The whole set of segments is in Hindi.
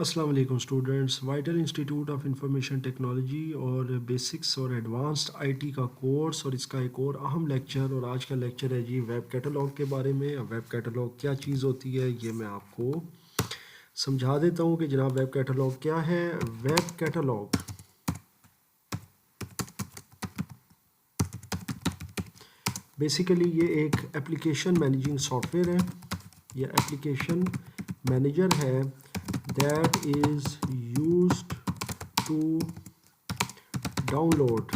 अस्सलाम वालेकुम students. Vital institute of information technology और बेसिक्स और एडवांस्ड आईटी का कोर्स और इसका एक और अहम लेक्चर, और आज का लेक्चर है जी वेब कैटलॉग के बारे में। वेब कैटलॉग क्या चीज़ होती है ये मैं आपको समझा देता हूँ कि जनाब वेब कैटलॉग क्या है। वेब कैटलॉग बेसिकली ये एक एप्लीकेशन मैनेजिंग सॉफ्टवेयर है, ये एप्लीकेशन मैनेजर है that is used to download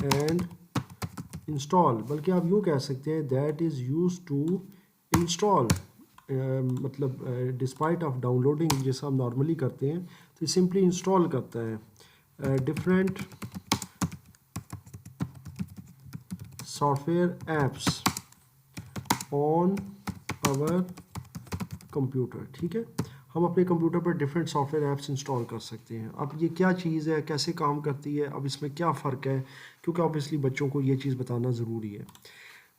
and install, बल्कि आप यूँ कह सकते हैं that is use to install. मतलब डिस्पाइट ऑफ डाउनलोडिंग जैसा हम नॉर्मली करते हैं, तो सिंपली इंस्टॉल करता है different software apps on our computer. ठीक है, हम अपने कंप्यूटर पर डिफरेंट सॉफ्टवेयर ऐप्स इंस्टॉल कर सकते हैं। अब ये क्या चीज़ है, कैसे काम करती है, अब इसमें क्या फ़र्क है, क्योंकि ऑब्वियसली बच्चों को ये चीज़ बताना ज़रूरी है।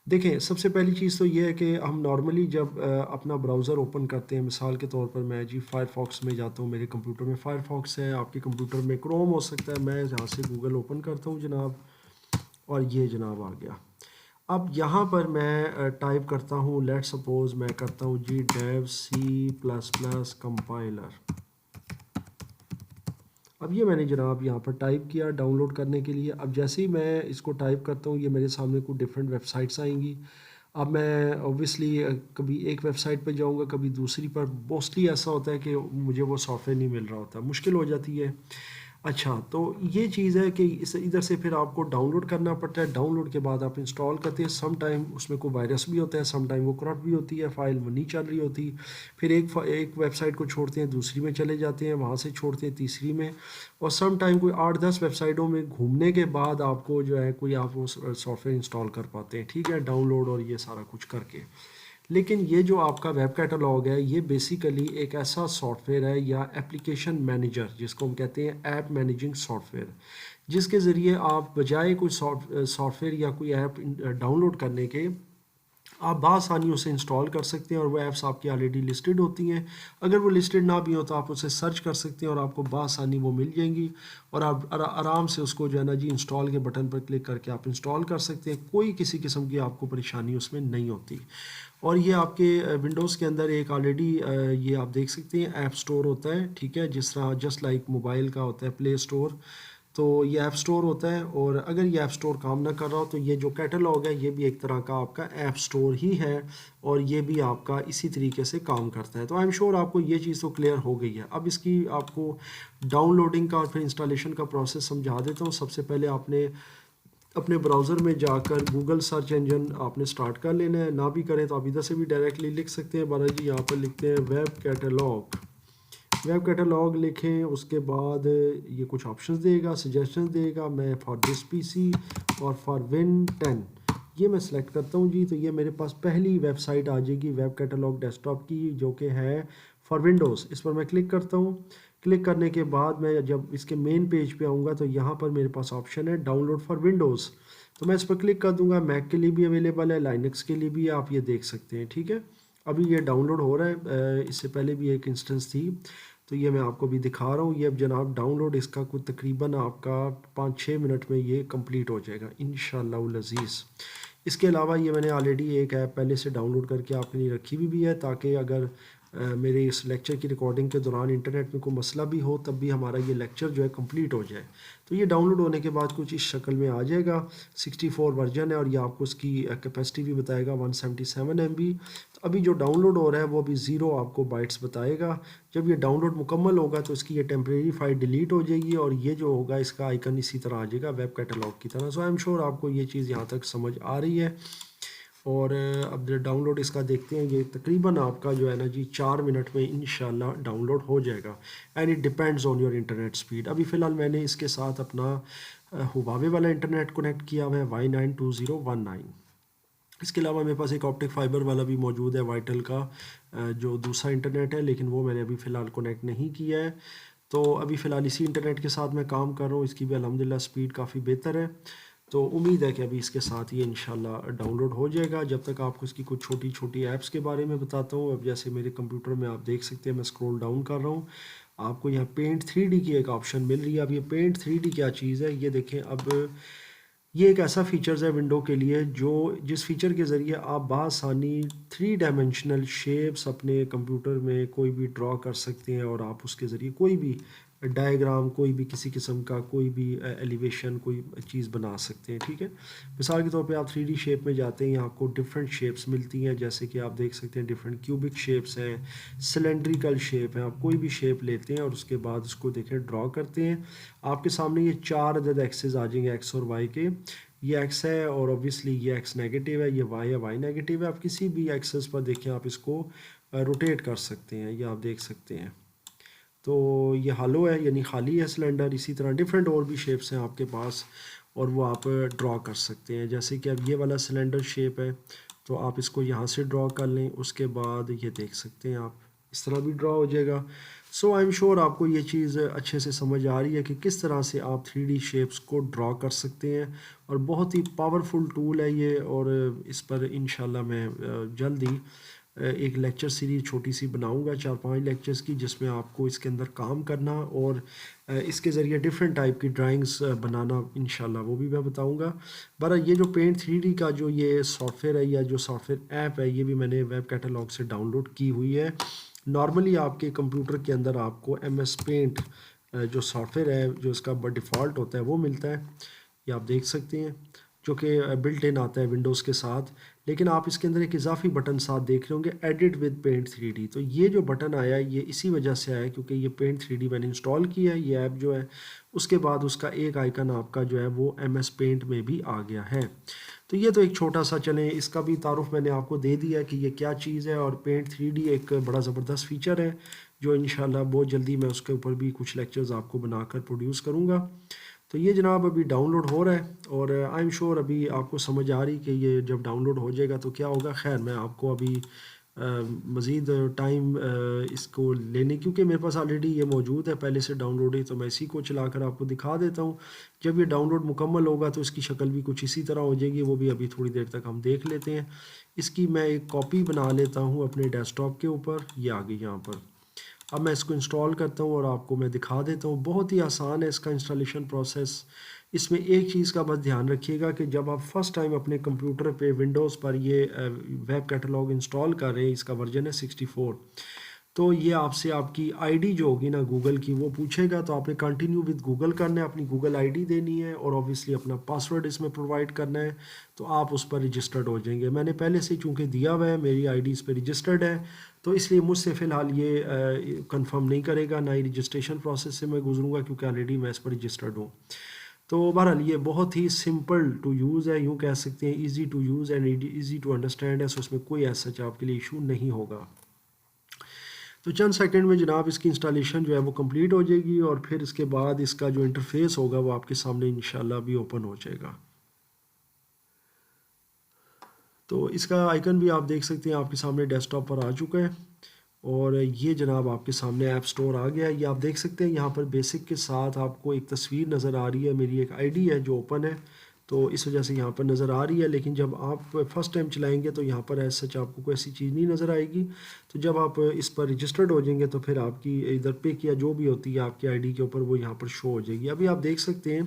देखें, सबसे पहली चीज़ तो ये है कि हम नॉर्मली जब अपना ब्राउज़र ओपन करते हैं, मिसाल के तौर पर मैं जी फायरफॉक्स में जाता हूँ, मेरे कंप्यूटर में फायरफॉक्स है, आपके कंप्यूटर में क्रोम हो सकता है। मैं यहाँ से गूगल ओपन करता हूँ जनाब, और ये जनाब आ गया। अब यहाँ पर मैं टाइप करता हूँ, लेट सपोज मैं करता हूँ जी डेव C++ कंपाइलर। अब ये मैंने जनाब यहाँ पर टाइप किया डाउनलोड करने के लिए। अब जैसे ही मैं इसको टाइप करता हूँ, ये मेरे सामने कुछ डिफरेंट वेबसाइट्स आएंगी। अब मैं ऑब्वियसली कभी एक वेबसाइट पे जाऊँगा, कभी दूसरी पर। मोस्टली ऐसा होता है कि मुझे वो सॉफ्टवेयर नहीं मिल रहा होता, मुश्किल हो जाती है। अच्छा, तो ये चीज़ है कि इस इधर से फिर आपको डाउनलोड करना पड़ता है। डाउनलोड के बाद आप इंस्टॉल करते हैं। सम टाइम उसमें कोई वायरस भी होता है, सम टाइम वो करप्ट भी होती है, फाइल वो नहीं चल रही होती। फिर एक वेबसाइट को छोड़ते हैं, दूसरी में चले जाते हैं, वहाँ से छोड़ते हैं तीसरी में, और सम टाइम कोई 8-10 वेबसाइटों में घूमने के बाद आपको जो है कोई आप वो सॉफ्टवेयर इंस्टॉल कर पाते हैं। ठीक है, डाउनलोड और ये सारा कुछ करके। लेकिन ये जो आपका वेब कैटलॉग है, ये बेसिकली एक ऐसा सॉफ्टवेयर है या एप्लीकेशन मैनेजर, जिसको हम कहते हैं ऐप मैनेजिंग सॉफ्टवेयर, जिसके ज़रिए आप बजाय कोई सॉफ्टवेयर या कोई ऐप डाउनलोड करने के, आप बआसानी उसे इंस्टॉल कर सकते हैं, और वो ऐप्स आपकी ऑलरेडी लिस्टेड होती हैं। अगर वो लिस्टेड ना भी हो तो आप उसे सर्च कर सकते हैं और आपको बआसानी वो मिल जाएंगी, और आप आराम से उसको जो है ना जी इंस्टॉल के बटन पर क्लिक करके आप इंस्टॉल कर सकते हैं। कोई किसी किस्म की आपको परेशानी उसमें नहीं होती। और ये आपके विंडोज़ के अंदर एक ऑलरेडी ये आप देख सकते हैं ऐप स्टोर होता है। ठीक है, जिस तरह जस्ट लाइक मोबाइल का होता है प्ले स्टोर, तो ये ऐप स्टोर होता है। और अगर ये ऐप स्टोर काम ना कर रहा हो तो ये जो कैटलॉग है ये भी एक तरह का आपका ऐप स्टोर ही है, और ये भी आपका इसी तरीके से काम करता है। तो आई एम श्योर आपको ये चीज़ तो क्लियर हो गई है। अब इसकी आपको डाउनलोडिंग का और फिर इंस्टॉलेशन का प्रोसेस समझा देता हूँ। सबसे पहले आपने अपने ब्राउज़र में जाकर गूगल सर्च इंजन आपने स्टार्ट कर लेना है। ना भी करें तो आप इधर से भी डायरेक्टली लिख सकते हैं। बाला जी यहाँ पर लिखते हैं वेब कैटलॉग। वेब कैटलॉग लिखें, उसके बाद ये कुछ ऑप्शंस देगा, सजेशंस देगा। मैं फॉर दिस पीसी और फॉर विन 10 ये मैं सेलेक्ट करता हूँ जी। तो ये मेरे पास पहली वेबसाइट आ जाएगी वेब कैटलॉग डेस्कटॉप की, जो कि है फॉर विंडोज़। इस पर मैं क्लिक करता हूँ। क्लिक करने के बाद मैं जब इसके मेन पेज पे आऊँगा तो यहाँ पर मेरे पास ऑप्शन है डाउनलोड फॉर विंडोज़, तो मैं इस पर क्लिक कर दूँगा। मैक के लिए भी अवेलेबल है, लाइनक्स के लिए भी, आप ये देख सकते हैं। ठीक है, अभी ये डाउनलोड हो रहा है। इससे पहले भी एक इंस्टेंस थी, तो ये मैं आपको भी दिखा रहा हूँ। ये अब जनाब डाउनलोड इसका कुछ तकरीबन आपका 5-6 मिनट में ये कंप्लीट हो जाएगा इंशाअल्लाह अज़ीज़। इसके अलावा ये मैंने ऑलरेडी एक ऐप पहले से डाउनलोड करके आपके लिए रखी भी है, ताकि अगर मेरे इस लेक्चर की रिकॉर्डिंग के दौरान इंटरनेट में कोई मसला भी हो तब भी हमारा ये लेक्चर जो है कंप्लीट हो जाए। तो ये डाउनलोड होने के बाद कुछ इस शक्ल में आ जाएगा। 64 वर्जन है, और ये आपको इसकी कैपेसिटी भी बताएगा 177 MB। तो अभी जो डाउनलोड हो रहा है वो अभी 0 आपको बाइट्स बताएगा। जब ये डाउनलोड मुकम्मल होगा तो इसकी ये टेम्प्रेरी फाइल डिलीट हो जाएगी, और ये जो होगा इसका आइकन इसी तरह आ जाएगा वेब कैटलॉग की तरह। सो आई एम श्योर आपको ये चीज़ यहाँ तक समझ आ रही है। और अब डाउनलोड इसका देखते हैं। ये तकरीबन आपका जो है ना जी 4 मिनट में इंशाल्लाह डाउनलोड हो जाएगा, and it depends on your internet speed. अभी फ़िलहाल मैंने इसके साथ अपना हुवावे वाला इंटरनेट कनेक्ट किया हुआ है Y92019। इसके अलावा मेरे पास एक ऑप्टिक फाइबर वाला भी मौजूद है वाइटल का, जो दूसरा इंटरनेट है, लेकिन वो मैंने अभी फ़िलहाल कनेक्ट नहीं किया है। तो अभी फ़िलहाल इसी इंटरनेट के साथ मैं काम कर रहा हूँ। इसकी भी अल्हम्दुलिल्लाह स्पीड काफ़ी बेहतर है। तो उम्मीद है कि अभी इसके साथ ये इंशाल्लाह डाउनलोड हो जाएगा। जब तक आपको इसकी कुछ छोटी छोटी ऐप्स के बारे में बताता हूँ। अब जैसे मेरे कंप्यूटर में आप देख सकते हैं, मैं स्क्रॉल डाउन कर रहा हूँ, आपको यहाँ पेंट 3D की एक ऑप्शन मिल रही है। अब ये पेंट 3D क्या चीज़ है ये देखें। अब ये एक ऐसा फीचर्स है विंडो के लिए जो जिस फीचर के ज़रिए आप बासानी 3 डायमेंशनल शेप्स अपने कंप्यूटर में कोई भी ड्रॉ कर सकते हैं और आप उसके ज़रिए कोई भी डायग्राम, कोई भी किसी किस्म का कोई भी एलिवेशन कोई चीज़ बना सकते हैं। ठीक है, मिसाल के तौर पे आप 3D शेप में जाते हैं, आपको डिफरेंट शेप्स मिलती हैं, जैसे कि आप देख सकते हैं डिफरेंट क्यूबिक शेप्स हैं, सिलेंड्रिकल शेप है। आप कोई भी शेप लेते हैं और उसके बाद उसको देखें ड्रॉ करते हैं, आपके सामने ये 4 अदद एक्सेस आ जाएंगे एक्स और वाई के। ये एक्स है और ऑब्वियसली ये एक्स नेगेटिव है, ये वाई है, वाई नेगेटिव है। आप किसी भी एक्सेस पर देखें, आप इसको रोटेट कर सकते हैं, ये आप देख सकते हैं। तो ये हालो है यानी खाली है सिलेंडर। इसी तरह डिफरेंट और भी शेप्स हैं आपके पास और वो आप ड्रॉ कर सकते हैं। जैसे कि अब ये वाला सिलेंडर शेप है तो आप इसको यहाँ से ड्रॉ कर लें, उसके बाद ये देख सकते हैं आप इस तरह भी ड्रॉ हो जाएगा। सो आई एम श्योर आपको ये चीज़ अच्छे से समझ आ रही है कि किस तरह से आप 3D शेप्स को ड्रॉ कर सकते हैं और बहुत ही पावरफुल टूल है ये। और इस पर इंशाल्लाह मैं जल्द ही एक लेक्चर सीरीज छोटी सी बनाऊंगा 4-5 लेक्चर्स की, जिसमें आपको इसके अंदर काम करना और इसके ज़रिए डिफरेंट टाइप की ड्राइंग्स बनाना इंशाल्लाह वो भी मैं बताऊंगा। बहरहाल ये जो पेंट 3D का जो ये सॉफ्टवेयर है या जो सॉफ्टवेयर ऐप है ये भी मैंने वेब कैटलॉग से डाउनलोड की हुई है। नॉर्मली आपके कंप्यूटर के अंदर आपको MS पेंट जो सॉफ्टवेयर है जो इसका डिफ़ॉल्ट होता है वो मिलता है, ये आप देख सकते हैं, जो कि बिल्ट इन आता है विंडोज़ के साथ। लेकिन आप इसके अंदर एक इजाफी बटन साथ देख रहे होंगे, एडिट विद पेंट 3D। तो ये जो बटन आया है ये इसी वजह से आया क्योंकि ये पेंट 3D मैंने इंस्टॉल किया है ये ऐप जो है, उसके बाद उसका एक आइकन आपका जो है वो MS पेंट में भी आ गया है। तो ये तो एक छोटा सा, चलें इसका भी तारुफ मैंने आपको दे दिया कि ये क्या चीज़ है। और पेंट 3D एक बड़ा ज़बरदस्त फ़ीचर है जो इंशाल्लाह बहुत जल्दी मैं उसके ऊपर भी कुछ लेक्चर्स आपको बनाकर प्रोड्यूस करूँगा। तो ये जनाब अभी डाउनलोड हो रहा है और आई एम श्योर अभी आपको समझ आ रही कि ये जब डाउनलोड हो जाएगा तो क्या होगा। खैर मैं आपको अभी मज़ीद टाइम इसको लेने, क्योंकि मेरे पास ऑलरेडी ये मौजूद है पहले से डाउनलोड है, तो मैं इसी को चलाकर आपको दिखा देता हूँ। जब ये डाउनलोड मुकम्मल होगा तो इसकी शक्ल भी कुछ इसी तरह हो जाएगी, वो भी अभी थोड़ी देर तक हम देख लेते हैं। इसकी मैं एक कॉपी बना लेता हूँ अपने डेस्कटॉप के ऊपर, ये आ गई यहाँ पर। अब मैं इसको इंस्टॉल करता हूँ और आपको मैं दिखा देता हूँ। बहुत ही आसान है इसका इंस्टॉलेशन प्रोसेस। इसमें एक चीज़ का बस ध्यान रखिएगा कि जब आप फर्स्ट टाइम अपने कंप्यूटर पे विंडोज़ पर ये वेब कैटलॉग इंस्टॉल कर रहे हैं, इसका वर्जन है 64, तो ये आपसे आपकी आईडी जो होगी ना गूगल की वो पूछेगा। तो आपने कंटिन्यू विद गूगल करना है, अपनी गूगल आईडी देनी है और ऑब्वियसली अपना पासवर्ड इसमें प्रोवाइड करना है, तो आप उस पर रजिस्टर्ड हो जाएंगे। मैंने पहले से चूँकि दिया हुआ है, मेरी आईडी इस पर रजिस्टर्ड है, तो इसलिए मुझसे फ़िलहाल ये कंफर्म नहीं करेगा, ना ही रजिस्ट्रेशन प्रोसेस से मैं गुजरूँगा क्योंकि ऑलरेडी मैं इस पर रजिस्टर्ड हूँ। तो बहरहाल ये बहुत ही सिंपल टू यूज़ है, यूँ कह सकते हैं easy to use and easy to understand है। सो इसमें कोई ऐसा आपके लिए इशू नहीं होगा। तो चंद सेकंड में जनाब इसकी इंस्टॉलेशन जो है वो कंप्लीट हो जाएगी और फिर इसके बाद इसका जो इंटरफेस होगा वो आपके सामने इंशाल्लाह भी ओपन हो जाएगा। तो इसका आइकन भी आप देख सकते हैं आपके सामने डेस्कटॉप पर आ चुका है और ये जनाब आपके सामने ऐप स्टोर आ गया है। ये आप देख सकते हैं यहाँ पर बेसिक के साथ आपको एक तस्वीर नज़र आ रही है, मेरी एक आईडी है जो ओपन है, तो इस वजह से यहाँ पर नज़र आ रही है। लेकिन जब आप फर्स्ट टाइम चलाएंगे तो यहाँ पर ऐसा सच आपको कोई ऐसी चीज़ नहीं नज़र आएगी। तो जब आप इस पर रजिस्टर्ड हो जाएंगे तो फिर आपकी इधर पे किया जो भी होती है आपकी आईडी के ऊपर वो यहाँ पर शो हो जाएगी। अभी आप देख सकते हैं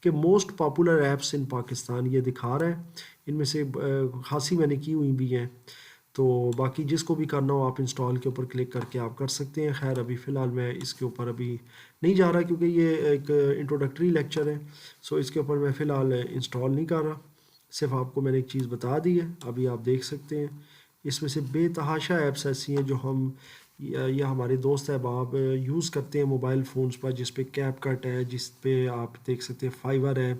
कि मोस्ट पॉपुलर ऐप्स इन पाकिस्तान ये दिखा रहा है, इनमें से खासी मैंने की हुई भी हैं। तो बाकी जिसको भी करना हो आप इंस्टॉल के ऊपर क्लिक करके आप कर सकते हैं। खैर अभी फ़िलहाल मैं इसके ऊपर अभी नहीं जा रहा क्योंकि ये एक इंट्रोडक्टरी लेक्चर है, सो इसके ऊपर मैं फ़िलहाल इंस्टॉल नहीं कर रहा, सिर्फ आपको मैंने एक चीज़ बता दी है। अभी आप देख सकते हैं इसमें से बेतहाशा ऐप्स ऐसी हैं जो हम या हमारे दोस्त अहबाब यूज़ करते हैं मोबाइल फ़ोन्स पर, जिस पे कैपकट है, जिस पे आप देख सकते हैं फाइवर है,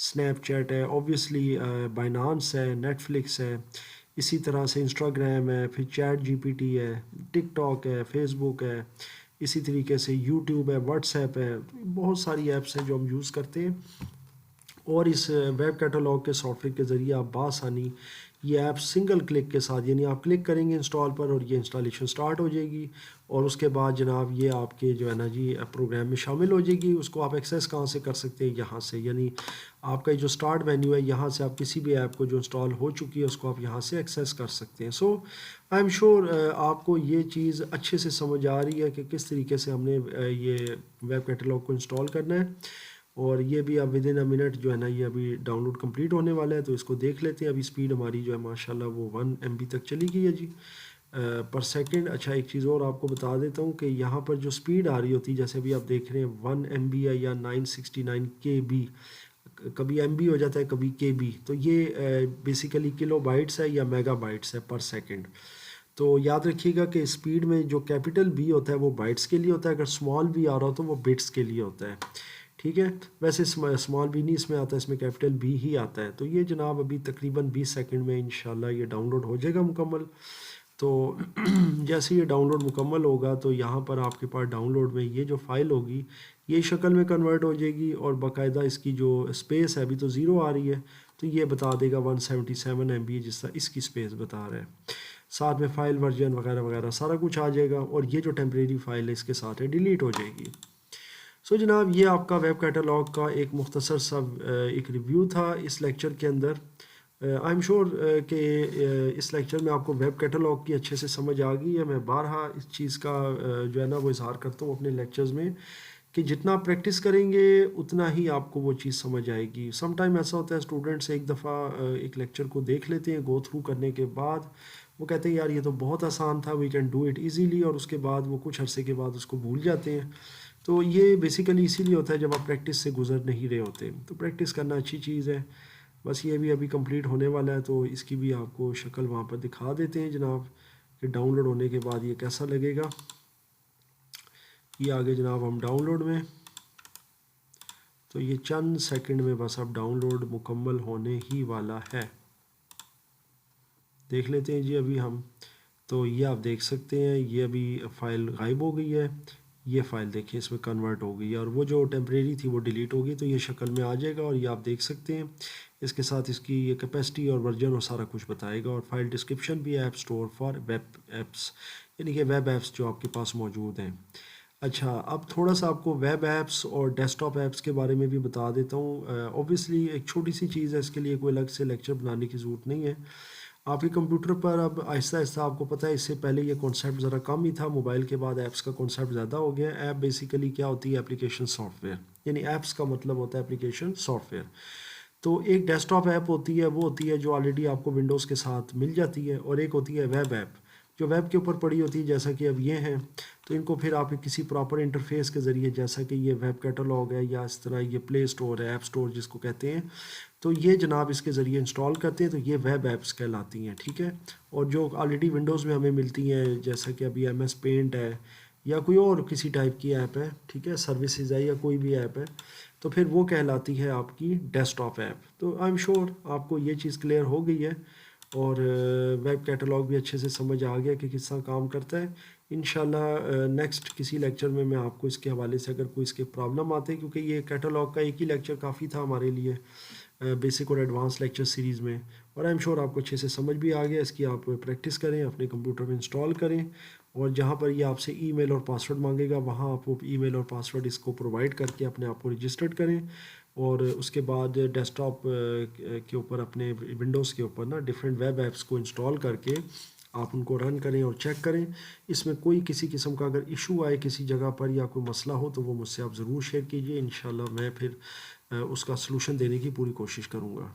स्नैपचैट है, ऑब्वियसली बाइनांस है, नेटफ्लिक्स है, इसी तरह से इंस्टाग्राम है, फिर चैट जीपीटी है, टिकटॉक है, फेसबुक है, इसी तरीके से यूट्यूब है, व्हाट्सएप है। बहुत सारी ऐप्स हैं जो हम यूज़ करते हैं और इस वेब कैटलॉग के सॉफ्टवेयर के ज़रिए आप बासानी ये ऐप सिंगल क्लिक के साथ, यानी आप क्लिक करेंगे इंस्टॉल पर और ये इंस्टॉलेशन स्टार्ट हो जाएगी। और उसके बाद जनाब ये आपके जो है ना जी प्रोग्राम में शामिल हो जाएगी। उसको आप एक्सेस कहाँ से कर सकते हैं, यहाँ से, यानी आपका जो स्टार्ट मेन्यू है यहाँ से आप किसी भी ऐप को जो इंस्टॉल हो चुकी है उसको आप यहाँ से एक्सेस कर सकते हैं। सो आई एम श्योर आपको ये चीज़ अच्छे से समझ आ रही है कि किस तरीके से हमने ये वेब कैटलॉग को इंस्टॉल करना है। और ये भी अब विद इन अ मिनट जो है ना ये अभी डाउनलोड कंप्लीट होने वाला है, तो इसको देख लेते हैं। अभी स्पीड हमारी जो है माशाल्लाह वो 1 MB तक चली गई है जी पर सेकंड। अच्छा, एक चीज़ और आपको बता देता हूँ कि यहाँ पर जो स्पीड आ रही होती है, जैसे अभी आप देख रहे हैं 1 MB है या 969 KB, कभी MB हो जाता है कभी KB, तो ये बेसिकली किलो बाइट्स है या मेगा बाइट्स है पर सेकंड। तो याद रखिएगा कि स्पीड में जो कैपिटल B होता है वो बाइट्स के लिए होता है, अगर स्मॉल b आ रहा हो तो वो बिट्स के लिए होता है। ठीक है, वैसे स्मॉल b नहीं इसमें आता है, इसमें कैपिटल B ही आता है। तो ये जनाब अभी तकरीबन 20 सेकंड में इंशाल्लाह ये डाउनलोड हो जाएगा मुकम्मल। तो जैसे ये डाउनलोड मुकम्मल होगा तो यहाँ पर आपके पास डाउनलोड में ये जो फ़ाइल होगी ये शक्ल में कन्वर्ट हो जाएगी और बाकायदा इसकी जो स्पेस है अभी तो ज़ीरो आ रही है, तो ये बता देगा 177 MB जिस तरह इसकी स्पेस बता रहा है। साथ में फ़ाइल वर्जन वगैरह वगैरह सारा कुछ आ जाएगा और ये जो टेम्प्रेरी फ़ाइल है इसके साथ है डिलीट हो जाएगी। सो जनाब ये आपका वेब कैटलॉग का एक मुख्तसर सा एक रिव्यू था इस लेक्चर के अंदर। आई एम श्योर कि इस लेक्चर में आपको वेब कैटलॉग की अच्छे से समझ आ गई है। मैं बारहा इस चीज़ का जो है ना वो इजहार करता हूँ अपने लेक्चर्स में कि जितना प्रैक्टिस करेंगे उतना ही आपको वो चीज़ समझ आएगी। सम टाइम ऐसा होता है स्टूडेंट्स एक दफ़ा एक लेक्चर को देख लेते हैं, गो थ्रू करने के बाद वो कहते हैं यार ये तो बहुत आसान था, we can do it easily, और उसके बाद वो कुछ अरसे के बाद उसको भूल जाते हैं। तो ये बेसिकली इसीलिए होता है जब आप प्रैक्टिस से गुजर नहीं रहे होते। तो प्रैक्टिस करना अच्छी चीज़ है। बस ये भी अभी कंप्लीट होने वाला है तो इसकी भी आपको शक्ल वहाँ पर दिखा देते हैं जनाब कि डाउनलोड होने के बाद ये कैसा लगेगा। ये आगे जनाब हम डाउनलोड में, तो ये चंद सेकंड में बस अब डाउनलोड मुकम्मल होने ही वाला है। देख लेते हैं जी अभी हम, तो ये आप देख सकते हैं ये अभी फ़ाइल गायब हो गई है। ये फ़ाइल देखिए इसमें कन्वर्ट हो गई है और वो जो टेम्परेरी थी वो डिलीट हो गई, तो ये शक्ल में आ जाएगा। और ये आप देख सकते हैं इसके साथ इसकी ये कैपेसिटी और वर्जन और सारा कुछ बताएगा। और फाइल डिस्क्रिप्शन भी है, app store for web apps, यानी कि वेब ऐप्स जो आपके पास मौजूद हैं। अच्छा, अब थोड़ा सा आपको वेब ऐप्स और डेस्कटॉप ऐप्स के बारे में भी बता देता हूँ। ऑब्वियसली एक छोटी सी चीज़ है, इसके लिए कोई अलग से लेक्चर बनाने की ज़रूरत नहीं है। आपके कंप्यूटर पर अब आहिस्ता आहिस्ता आपको पता है, इससे पहले ये कॉन्सेप्ट ज़रा कम ही था, मोबाइल के बाद ऐप्स का कॉन्सेप्ट ज़्यादा हो गया। ऐप बेसिकली क्या होती है, एप्लीकेशन सॉफ्टवेयर, यानी ऐप्स का मतलब होता है एप्लीकेशन सॉफ्टवेयर। तो एक डेस्कटॉप ऐप होती है, वो होती है जो ऑलरेडी आपको विंडोज़ के साथ मिल जाती है, और एक होती है वेब ऐप जो वेब के ऊपर पड़ी होती है, जैसा कि अब ये हैं। तो इनको फिर आप किसी प्रॉपर इंटरफेस के ज़रिए, जैसा कि ये वेब कैटलॉग है या इस तरह ये प्ले स्टोर है, ऐप स्टोर जिसको कहते हैं, तो ये जनाब इसके ज़रिए इंस्टॉल करते हैं, तो ये वेब ऐप्स कहलाती हैं। ठीक है, और जो ऑलरेडी विंडोज़ में हमें मिलती हैं, जैसा कि अभी MS पेंट है या कोई और किसी टाइप की ऐप है, ठीक है, सर्विसेज है या कोई भी ऐप है, तो फिर वो कहलाती है आपकी डेस्कटॉप ऐप। तो आई एम श्योर आपको ये चीज़ क्लियर हो गई है और वेब कैटलॉग भी अच्छे से समझ आ गया कि किस तरह काम करता है। इंशाल्लाह नेक्स्ट किसी लेक्चर में मैं आपको इसके हवाले से अगर कोई इसके प्रॉब्लम आते हैं, क्योंकि ये कैटलॉग का एक ही लेक्चर काफ़ी था हमारे लिए बेसिक और एडवांस लेक्चर सीरीज़ में, और आई एम श्योर आपको अच्छे से समझ भी आ गया। इसकी आप प्रैक्टिस करें, अपने कंप्यूटर में इंस्टॉल करें, और जहाँ पर ये आपसे ईमेल और पासवर्ड मांगेगा वहाँ आप वो ईमेल और पासवर्ड इसको प्रोवाइड करके अपने आप को रजिस्टर्ड करें। और उसके बाद डेस्कटॉप के ऊपर अपने विंडोज़ के ऊपर ना डिफरेंट वेब ऐप्स को इंस्टॉल करके आप उनको रन करें और चेक करें। इसमें कोई किसी किस्म का अगर इशू आए किसी जगह पर या कोई मसला हो तो वो मुझसे आप ज़रूर शेयर कीजिए। इंशाल्लाह मैं फिर उसका सलूशन देने की पूरी कोशिश करूँगा।